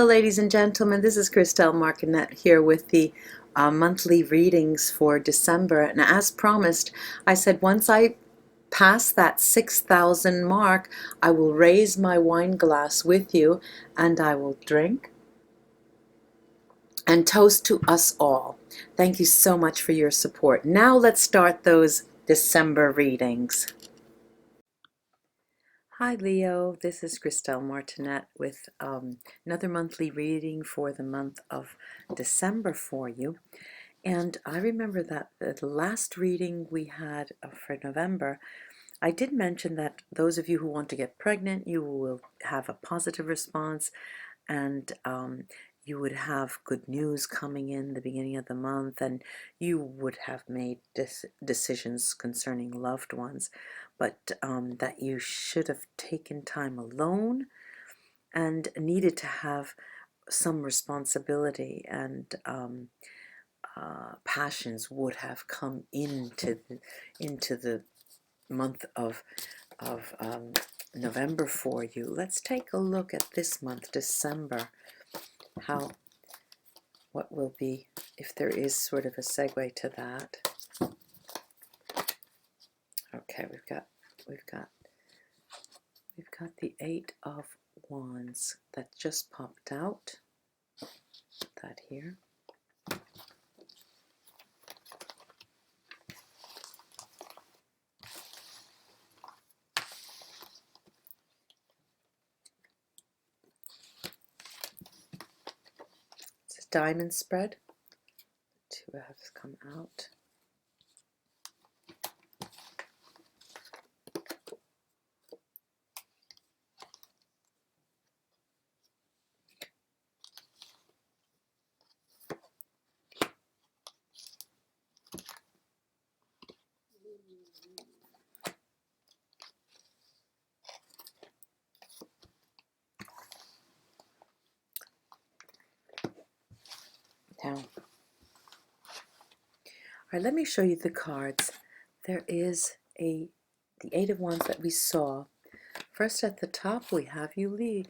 ladies and gentlemen. This is Christelle Martinette here with the monthly readings for December. And as promised, I said once I pass that 6,000 mark, I will raise my wine glass with you and I will drink and toast to us all. Thank you so much for your support. Now let's start those December readings. Hi Leo, this is Christelle Martinette with another monthly reading for the month of December for you. And I remember that the last reading we had for November, I did mention that those of you who want to get pregnant, you will have a positive response, and you would have good news coming in the beginning of the month, and you would have made decisions concerning loved ones, but that you should have taken time alone and needed to have some responsibility, and passions would have come into the month of November for you. Let's take a look at this month, December. What will be, if there is sort of a segue to that. Okay, we've got the Eight of Wands that just popped out. That here. It's a diamond spread. Two have come out. Now, all right, let me show you the cards. There is the Eight of Wands that we saw. First at the top we have you, we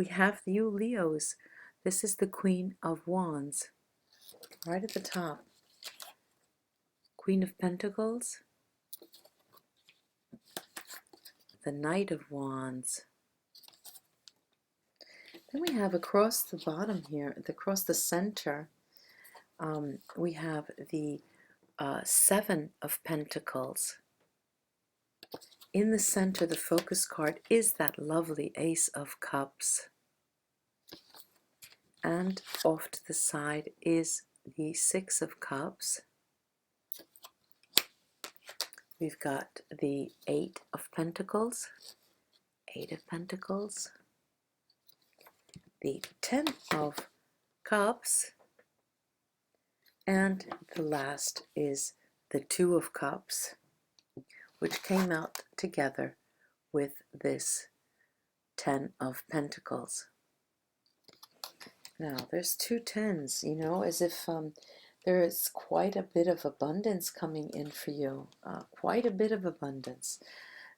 have you Leos. This is the Queen of Wands. Right at the top. Queen of Pentacles. The Knight of Wands. Then we have across the bottom here, across the center, we have the Seven of Pentacles. In the center, the focus card is that lovely Ace of Cups. And off to the side is the Six of Cups. We've got the Eight of Pentacles, Eight of Pentacles, the Ten of Cups, and the last is the Two of Cups, which came out together with this Ten of Pentacles. Now, there's two tens, you know, as if there is quite a bit of abundance coming in for you, quite a bit of abundance.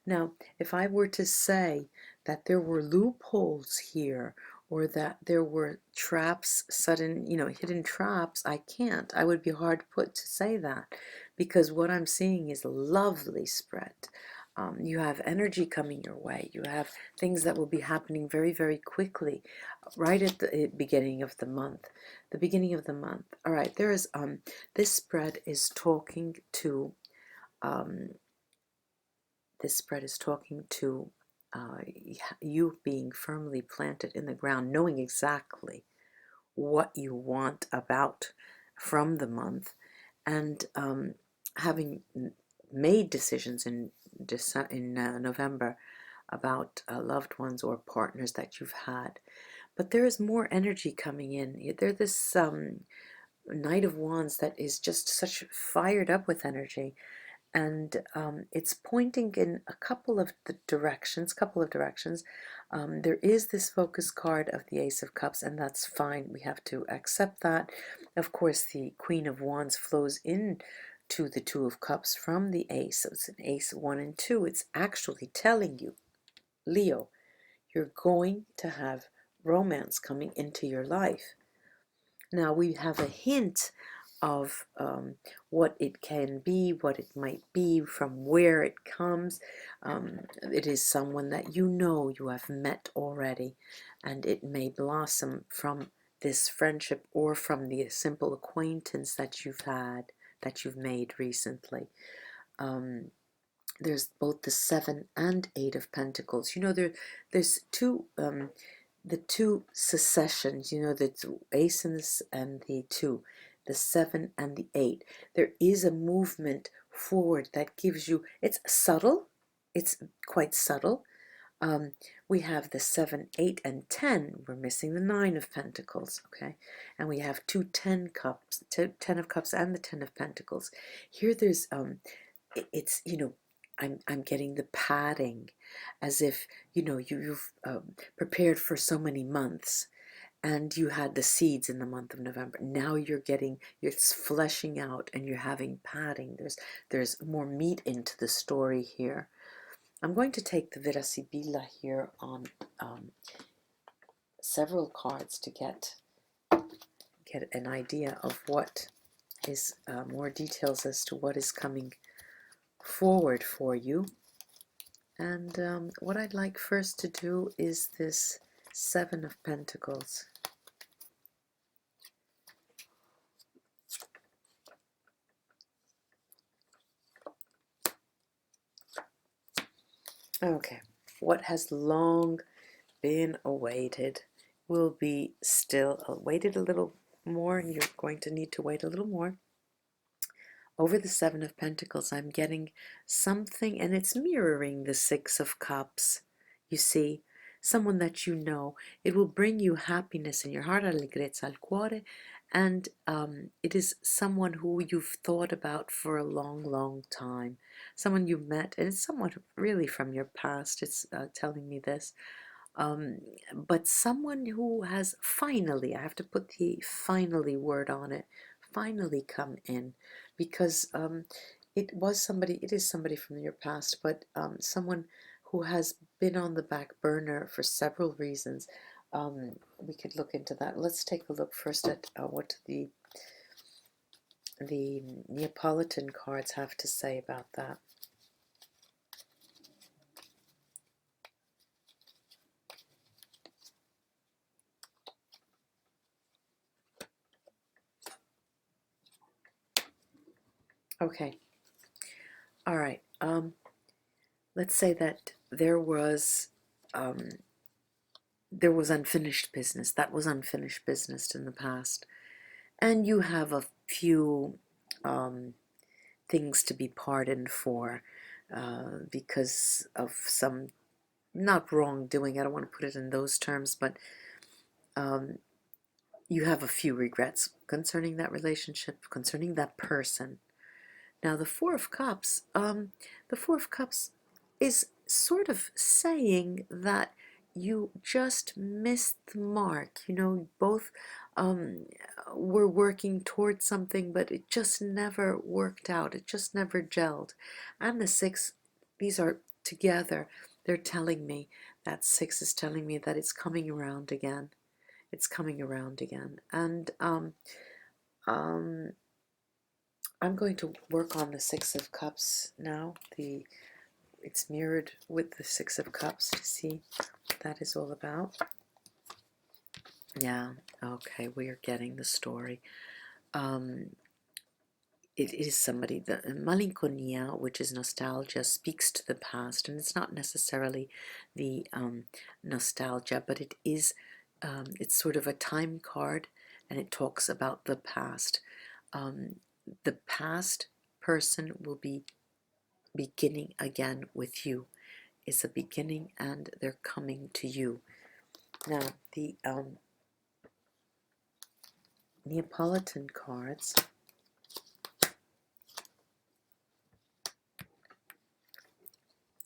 Now, if I were to say that there were loopholes here, or that there were traps, hidden traps, I can't. I would be hard put to say that, because what I'm seeing is a lovely spread. You have energy coming your way. You have things that will be happening very, very quickly, right at the beginning of the month. The beginning of the month. All right, there is this spread is talking to you being firmly planted in the ground, knowing exactly what you want about from the month, and having made decisions in November about loved ones or partners that you've had. But there is more energy coming in. There's this Knight of Wands that is just such fired up with energy. And it's pointing in a couple of directions. There is this focus card of the Ace of Cups, and that's fine. We have to accept that. Of course, the Queen of Wands flows in to the Two of Cups from the Ace. So it's an Ace 1 and 2. It's actually telling you, Leo, you're going to have romance coming into your life. Now we have a hint of what it can be, what it might be, from where it comes. It is someone that you have met already, and it may blossom from this friendship or from the simple acquaintance that you've had, that you've made recently. There's both the 7 and 8 of Pentacles. There's two the two successions, the ace and the 2, the 7 and the 8. There is a movement forward that gives you, it's subtle, it's quite subtle. We have the 7, 8, and 10. We're missing the 9 of Pentacles, okay? And we have 10 cups, 10 of Cups and the 10 of Pentacles. Here there's, it's, I'm getting the padding, as if, you've prepared for so many months, and you had the seeds in the month of November. Now it's fleshing out, and you're having padding. There's more meat into the story here. I'm going to take the Vera Sibilla here on several cards to get an idea of what is more details as to what is coming forward for you. And what I'd like first to do is this 7 of Pentacles. Okay, what has long been awaited will be still awaited a little more, and you're going to need to wait a little more. Over the 7 of Pentacles, I'm getting something, and it's mirroring the 6 of Cups. You see, someone that you know. It will bring you happiness in your heart, allegrezza al cuore, and it is someone who you've thought about for a long, long time. Someone you met, and it's someone really from your past. It's telling me this. But someone who has finally, I have to put the finally word on it, finally come in, because it is somebody from your past, but someone who has been on the back burner for several reasons. We could look into that. Let's take a look first at what the Neapolitan cards have to say about that. Okay. All right. Let's say that there was unfinished business. That was unfinished business in the past. And you have a few things to be pardoned for because of some, not wrongdoing, I don't want to put it in those terms, but you have a few regrets concerning that relationship, concerning that person. Now the Four of Cups, is sort of saying that you just missed the mark. Both were working towards something, but it just never worked out. It just never gelled. And the 6, these are together. They're telling me, that 6 is telling me that it's coming around again. It's coming around again. And I'm going to work on the 6 of Cups now. It's mirrored with the 6 of Cups to see what that is all about. Yeah, okay, we are getting the story. It is somebody, the malinconia, which is nostalgia, speaks to the past, and it's not necessarily the nostalgia, but it is, it's sort of a time card, and it talks about the past. The past person will be beginning again with you. It's a beginning, and they're coming to you. Now, the Neapolitan cards.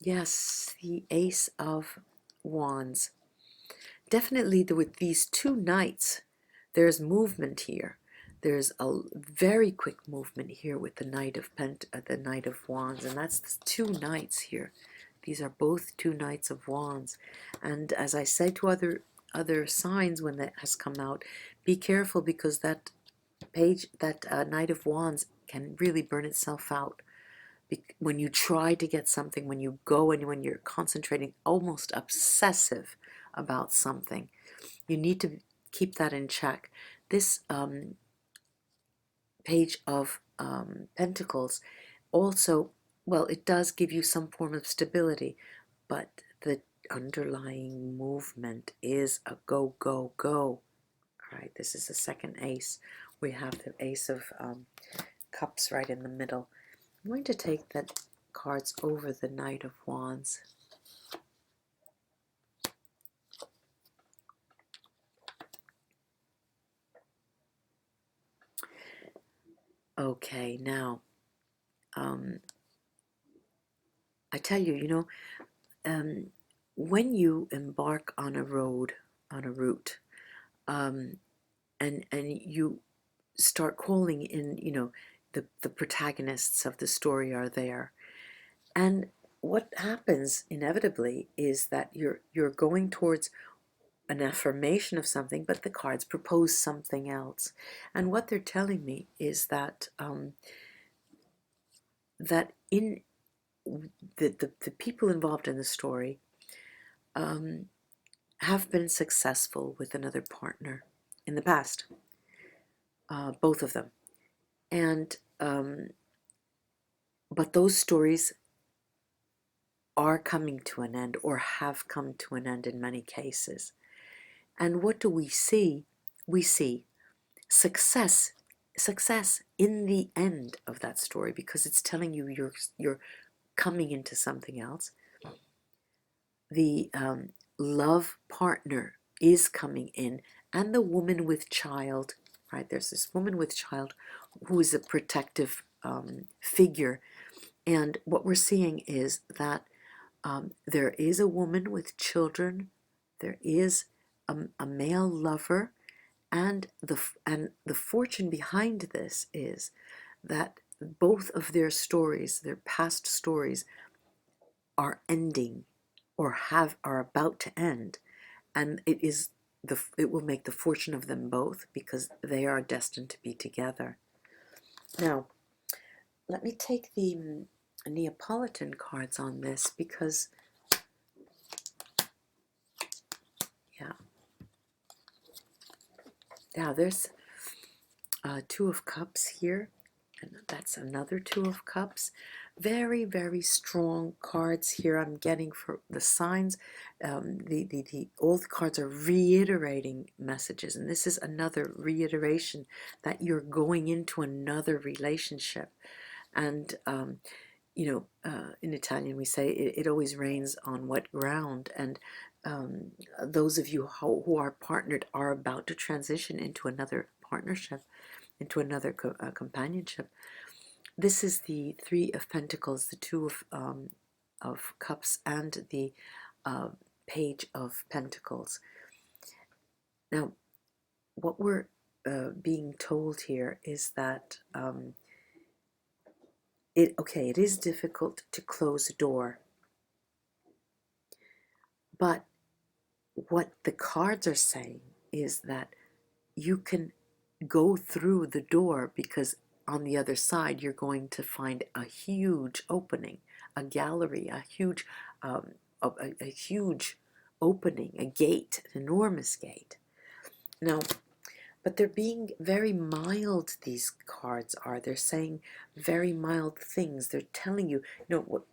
Yes, the Ace of Wands. Definitely with these 2 knights, there's movement here. There's a very quick movement here with the Knight of Wands, and that's the 2 knights here. These are both 2 knights of Wands. And as I say to other other signs when that has come out, be careful, because that page, that Knight of Wands, can really burn itself out. When you try to get something, when you go and when you're concentrating, almost obsessive about something, you need to keep that in check. This Page of Pentacles also, well, it does give you some form of stability, but the underlying movement is a go, go, go. All right, this is the second ace. We have the Ace of Cups right in the middle. I'm going to take the cards over the Knight of Wands. Okay, now, I tell you, when you embark on a road, on a route, and you start calling in, the protagonists of the story are there, and what happens inevitably is that you're going towards an affirmation of something, but the cards propose something else. And what they're telling me is that that in the people involved in the story have been successful with another partner in the past, both of them, and but those stories are coming to an end, or have come to an end in many cases. And what do we see? We see success in the end of that story, because it's telling you you're coming into something else. The love partner is coming in, and the woman with child, right? There's this woman with child who is a protective figure, and what we're seeing is that there is a woman with children, there is a male lover, and the fortune behind this is that both of their stories, their past stories, are ending, or are about to end, and it will make the fortune of them both, because they are destined to be together. Now, let me take the Neapolitan cards on this, because there's Two of Cups here, and that's another Two of Cups. Very, very strong cards here I'm getting for the signs. All the cards are reiterating messages, and this is another reiteration that you're going into another relationship. And in Italian we say it always rains on wet ground, and those of you who are partnered are about to transition into another partnership, into another companionship. This is the Three of Pentacles, the Two of Cups, and the Page of Pentacles. Now, what we're being told here is that it is difficult to close a door, but what the cards are saying is that you can go through the door, because on the other side you're going to find a huge opening, a gallery, a huge opening, a gate, an enormous gate. Now, but they're being very mild, these cards are. They're saying very mild things. They're telling you,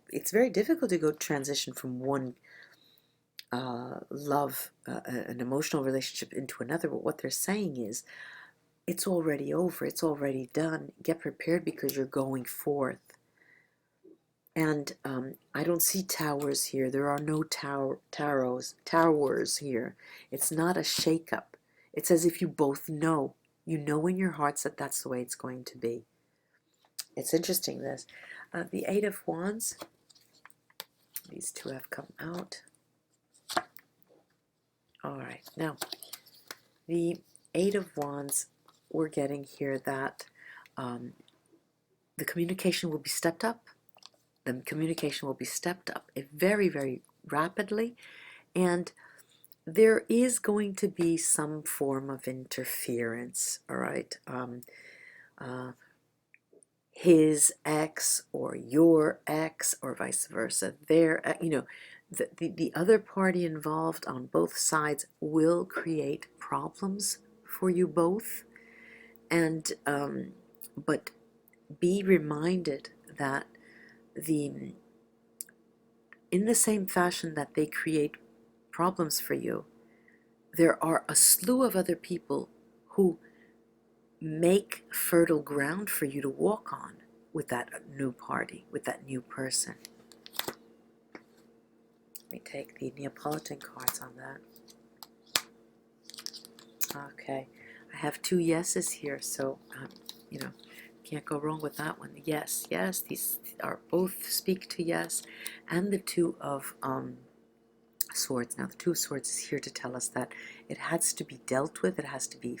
it's very difficult to go transition from one love, an emotional relationship, into another. But what they're saying is, it's already over. It's already done. Get prepared, because you're going forth. And I don't see towers here. There are no towers here. It's not a shakeup. It's as if you both know. You know in your hearts that that's the way it's going to be. It's interesting, this. The Eight of Wands. These two have come out. All right. Now, the Eight of Wands, we're getting here that the communication will be stepped up. The communication will be stepped up very, very rapidly. And there is going to be some form of interference, all right? Uh, his ex or your ex or vice versa, the other party involved on both sides will create problems for you both. And but be reminded that the in the same fashion that they create problems for you, there are a slew of other people who make fertile ground for you to walk on with that new party, with that new person. Let me take the Neapolitan cards on that. Okay, I have two yeses here, so you know, can't go wrong with that one. Yes, yes, these are both speak to yes, and the Two of Swords. Now, the Two of Swords is here to tell us that it has to be dealt with. It has to be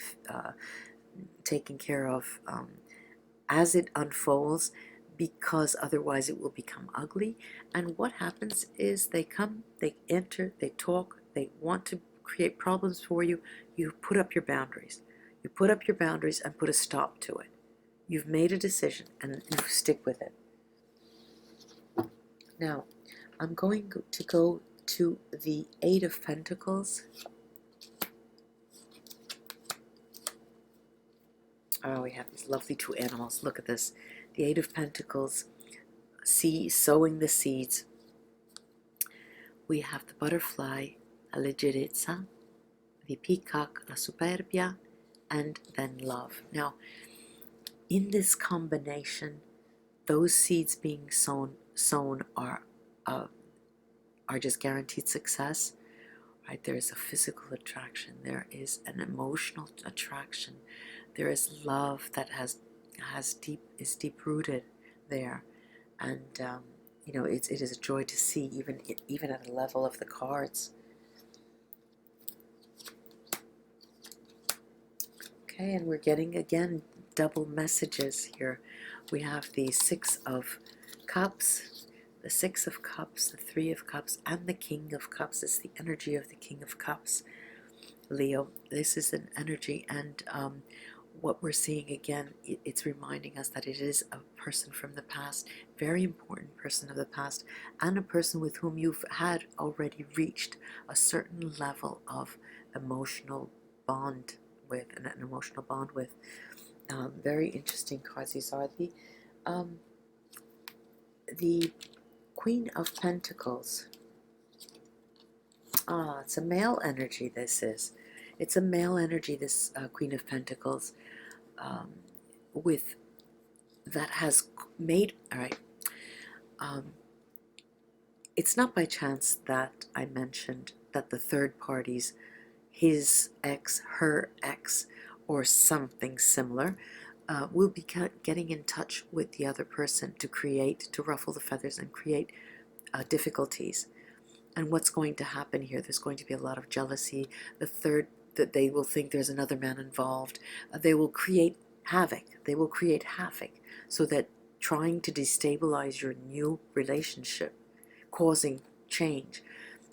taken care of as it unfolds, because otherwise it will become ugly. And what happens is they come, they enter, they talk, they want to create problems for you. You put up your boundaries. You put up your boundaries and put a stop to it. You've made a decision and you stick with it. Now, I'm going to go to the Eight of Pentacles. Oh, we have these lovely two animals. Look at this. The Eight of Pentacles, sowing the seeds. We have the butterfly, la leggerezza, the peacock, la superbia, and then love. Now, in this combination, those seeds being sown are just guaranteed success. Right? There is a physical attraction. There is an emotional attraction. There is love that is deep rooted there, and it is a joy to see, even at the level of the cards. Okay, and we're getting again double messages here. We have the Six of Cups, the Six of Cups, the Three of Cups, and the King of Cups. It's the energy of the King of Cups, Leo. This is an energy, and what we're seeing again, it's reminding us that it is a person from the past, very important person of the past, and a person with whom you've had already reached a certain level of emotional bond with, an emotional bond with. Very interesting cards. These are the Queen of Pentacles. It's a male energy. This is. It's a male energy. This Queen of Pentacles, with that has made. All right. It's not by chance that I mentioned that the third parties, his ex, her ex, or something similar, will be getting in touch with the other person to ruffle the feathers and create difficulties. And what's going to happen here? There's going to be a lot of jealousy. That they will think there's another man involved. They will create havoc. They will create havoc, so that trying to destabilize your new relationship, causing change,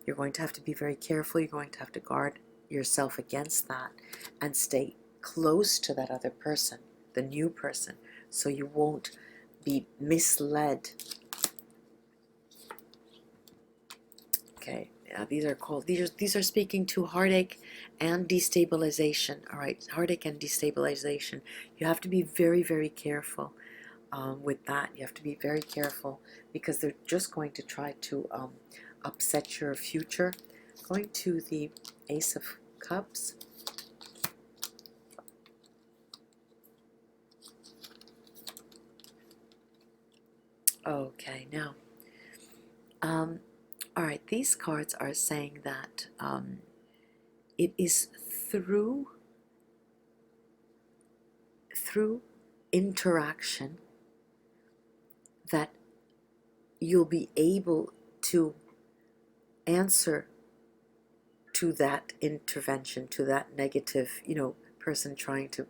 you're going to have to be very careful. You're going to have to guard yourself against that and stay close to that other person, the new person, so you won't be misled. Okay, these are speaking to heartache and destabilization. All right, heartache and destabilization. You have to be very, very careful with that. You have to be very careful, because they're just going to try to upset your future. Going to the Ace of Cups. Okay, now, all right, these cards are saying that it is through interaction that you'll be able to answer to that intervention, to that negative, person trying to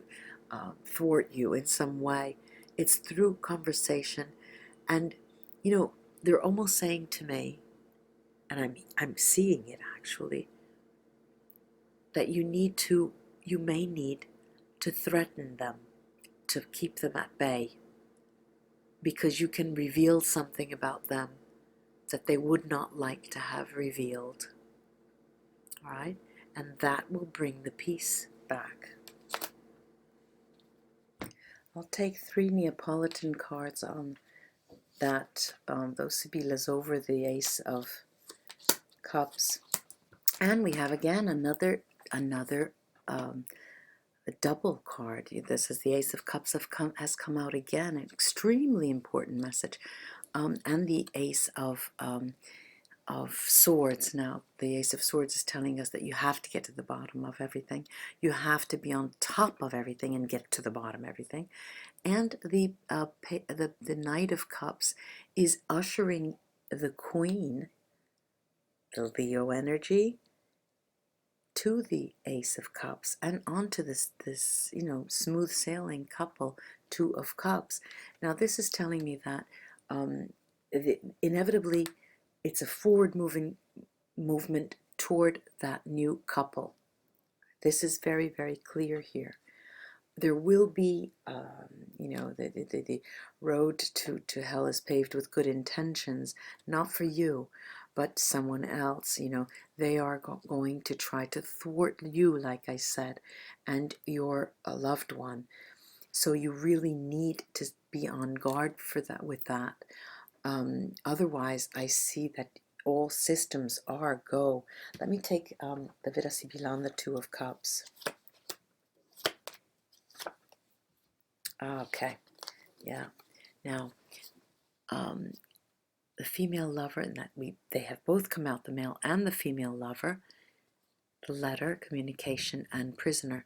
thwart you in some way. It's through conversation, and they're almost saying to me, and I'm seeing it actually, that you may need to threaten them, to keep them at bay, because you can reveal something about them that they would not like to have revealed. All right? And that will bring the peace back. I'll take 3 Neapolitan cards on that, those Sibillas over the Ace of Cups. And we have again another a double card. This is the Ace of Cups has come out again, an extremely important message. And the Ace of Swords. Now, the Ace of Swords is telling us that you have to get to the bottom of everything. You have to be on top of everything and get to the bottom of everything. And the Knight of Cups is ushering the Queen, the Leo energy, to the Ace of Cups and onto this smooth sailing couple, 2 of Cups. Now, this is telling me that inevitably it's a forward movement toward that new couple. This is very, very clear here. There will be, the road to hell is paved with good intentions, not for you, but someone else. They are going to try to thwart you, like I said, and your loved one. So you really need to be on guard for that. With that, otherwise, I see that all systems are go. Let me take the Vera Sibilla on the 2 of Cups. Okay, yeah. Now, the female lover, and that they have both come out, the male and the female lover, the letter, communication, and prisoner.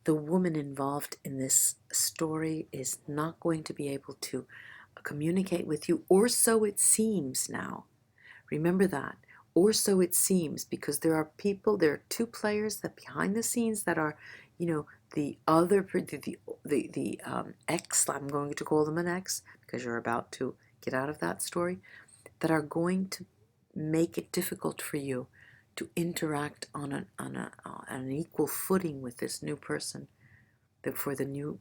The woman involved in this story is not going to be able to communicate with you, or so it seems now. Remember that. Or so it seems, because there are 2 players that behind the scenes that are, the other, the ex, I'm going to call them an ex, because you're about to get out of that story, that are going to make it difficult for you to interact on an equal footing with this new person, for the new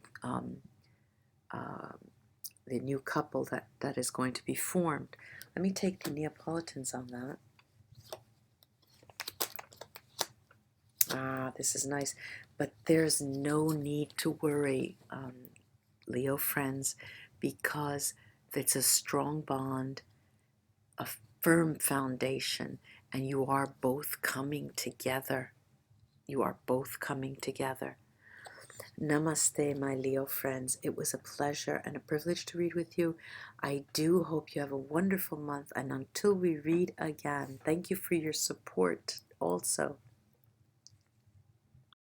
couple that is going to be formed. Let me take the Neapolitans on that. This is nice, but there's no need to worry, Leo friends, because it's a strong bond, a firm foundation, and you are both coming together. You are both coming together. Namaste, my Leo friends. It was a pleasure and a privilege to read with you. I do hope you have a wonderful month, and until we read again, thank you for your support also.